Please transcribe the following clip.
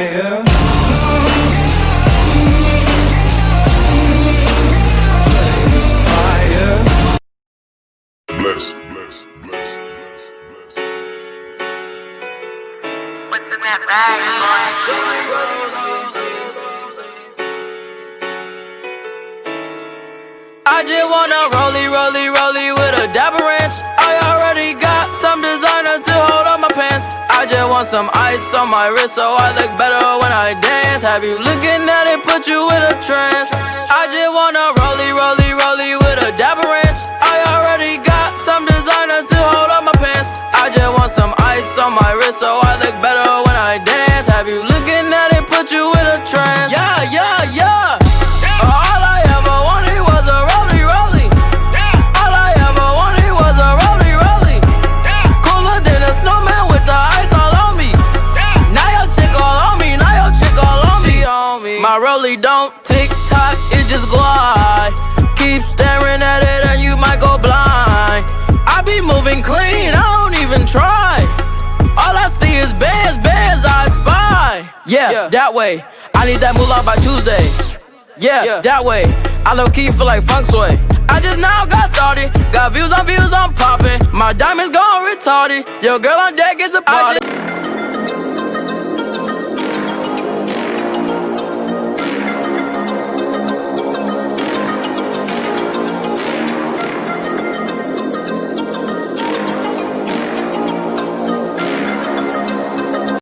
fire. Bless. What's in that bag, I just wanna rollie with a dapper ranch. I already got some designer to hold on my pants. I just want some ice on my wrist so I look better when I dance. Have you looking at it, put you in a trance. I just wanna rollie with a dapper ranch. I already got some designer to hold on my pants. I just want some ice on my wrist so I look better when I dance. Have you looking at it, put you in a trance. Yeah. All I ever wanted was a rollie. All I ever wanted was a rollie. Cooler than a snowman with the ice all on me. Now your chick all on me, She on me. My rollie don't tick tock, it just glide. Keep staring at it and you might go blind. I be moving clean, I don't even try. All I see is bands, I spy. Yeah, that way. I need that moolah by Tuesday. Yeah, that way. I low-key feel like funk sway. I just now got started. Got views on views, I'm popping. My diamonds gone retarded. Your girl on deck is a party.